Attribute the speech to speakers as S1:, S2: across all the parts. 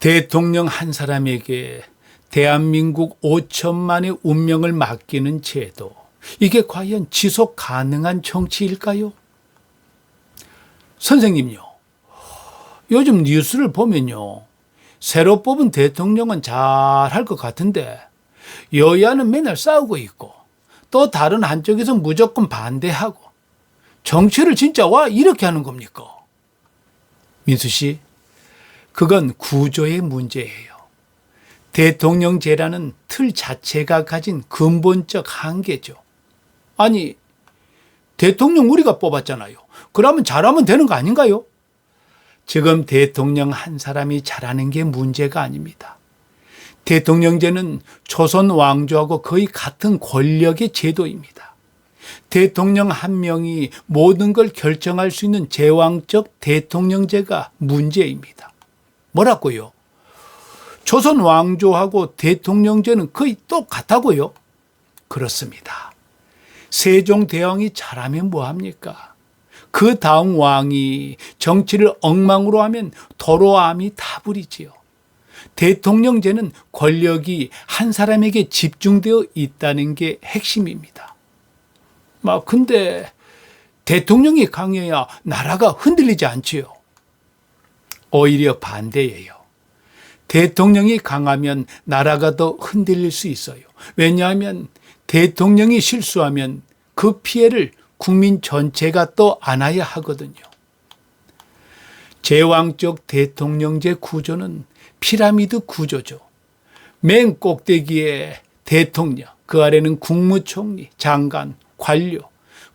S1: 대통령 한 사람에게 대한민국 5천만의 운명을 맡기는 제도, 이게 과연 지속 가능한 정치일까요? 선생님요, 요즘 뉴스를 보면요, 새로 뽑은 대통령은 잘할 것 같은데 여야는 맨날 싸우고 있고 또 다른 한쪽에서 무조건 반대하고, 정치를 진짜 와 이렇게 하는 겁니까? 민수 씨, 그건 구조의 문제예요. 대통령제라는 틀 자체가 가진 근본적 한계죠. 아니, 대통령 우리가 뽑았잖아요. 그러면 잘하면 되는 거 아닌가요? 지금 대통령 한 사람이 잘하는 게 문제가 아닙니다. 대통령제는 조선 왕조하고 거의 같은 권력의 제도입니다. 대통령 한 명이 모든 걸 결정할 수 있는 제왕적 대통령제가 문제입니다. 뭐라고요? 조선 왕조하고 대통령제는 거의 똑같다고요? 그렇습니다. 세종대왕이 잘하면 뭐합니까? 그 다음 왕이 정치를 엉망으로 하면 도로암이 타버리지요. 대통령제는 권력이 한 사람에게 집중되어 있다는 게 핵심입니다. 근데 대통령이 강해야 나라가 흔들리지 않지요. 오히려 반대예요. 대통령이 강하면 나라가 더 흔들릴 수 있어요. 왜냐하면 대통령이 실수하면 그 피해를 국민 전체가 또 안아야 하거든요. 제왕적 대통령제 구조는 피라미드 구조죠. 맨 꼭대기에 대통령, 그 아래는 국무총리, 장관, 관료,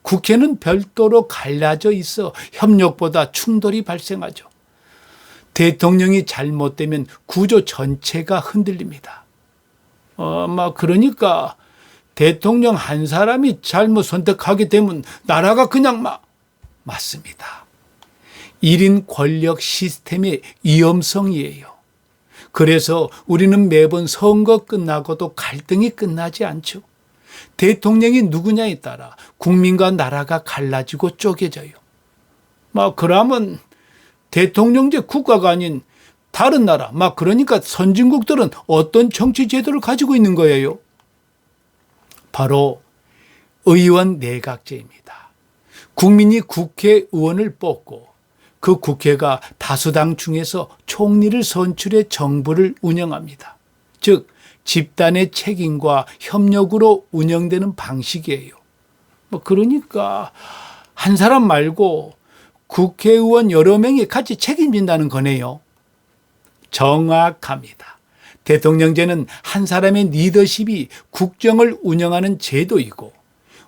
S1: 국회는 별도로 갈라져 있어 협력보다 충돌이 발생하죠. 대통령이 잘못되면 구조 전체가 흔들립니다. 그러니까 대통령 한 사람이 잘못 선택하게 되면 나라가 그냥 맞습니다. 1인 권력 시스템의 위험성이에요. 그래서 우리는 매번 선거 끝나고도 갈등이 끝나지 않죠. 대통령이 누구냐에 따라 국민과 나라가 갈라지고 쪼개져요. 그러면 대통령제 국가가 아닌 다른 나라, 그러니까 선진국들은 어떤 정치 제도를 가지고 있는 거예요? 바로 의원 내각제입니다. 국민이 국회의원을 뽑고 그 국회가 다수당 중에서 총리를 선출해 정부를 운영합니다. 즉, 집단의 책임과 협력으로 운영되는 방식이에요. 그러니까 한 사람 말고 국회의원 여러 명이 같이 책임진다는 거네요. 정확합니다. 대통령제는 한 사람의 리더십이 국정을 운영하는 제도이고,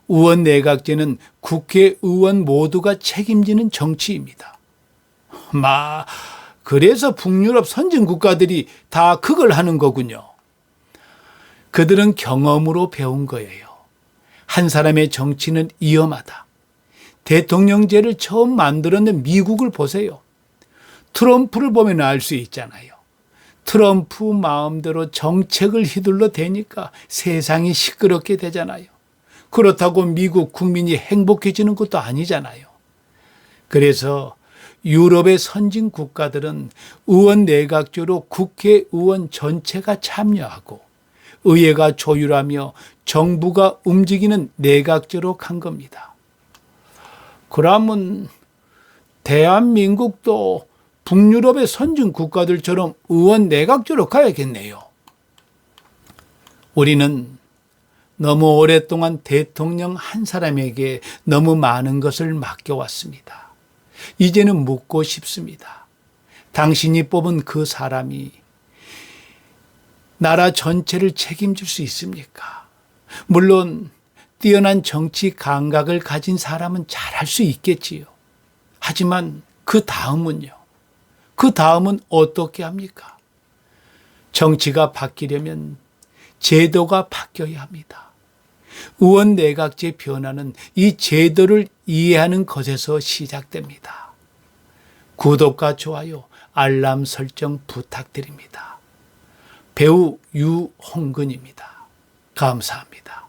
S1: 의원 내각제는 국회의원 모두가 책임지는 정치입니다. 그래서 북유럽 선진 국가들이 다 그걸 하는 거군요. 그들은 경험으로 배운 거예요. 한 사람의 정치는 위험하다. 대통령제를 처음 만들었는 미국을 보세요. 트럼프를 보면 알 수 있잖아요. 트럼프 마음대로 정책을 휘둘러 대니까 세상이 시끄럽게 되잖아요. 그렇다고 미국 국민이 행복해지는 것도 아니잖아요. 그래서 유럽의 선진 국가들은 의원 내각제로 국회의원 전체가 참여하고 의회가 조율하며 정부가 움직이는 내각제로 간 겁니다. 그러면 대한민국도 북유럽의 선진 국가들처럼 의원 내각제로 가야겠네요. 우리는 너무 오랫동안 대통령 한 사람에게 너무 많은 것을 맡겨왔습니다. 이제는 묻고 싶습니다. 당신이 뽑은 그 사람이 나라 전체를 책임질 수 있습니까? 물론 뛰어난 정치 감각을 가진 사람은 잘할 수 있겠지요. 하지만 그 다음은요? 그 다음은 어떻게 합니까? 정치가 바뀌려면 제도가 바뀌어야 합니다. 의원 내각제 변화는 이 제도를 이해하는 것에서 시작됩니다. 구독과 좋아요, 알람 설정 부탁드립니다. 배우 유홍근입니다. 감사합니다.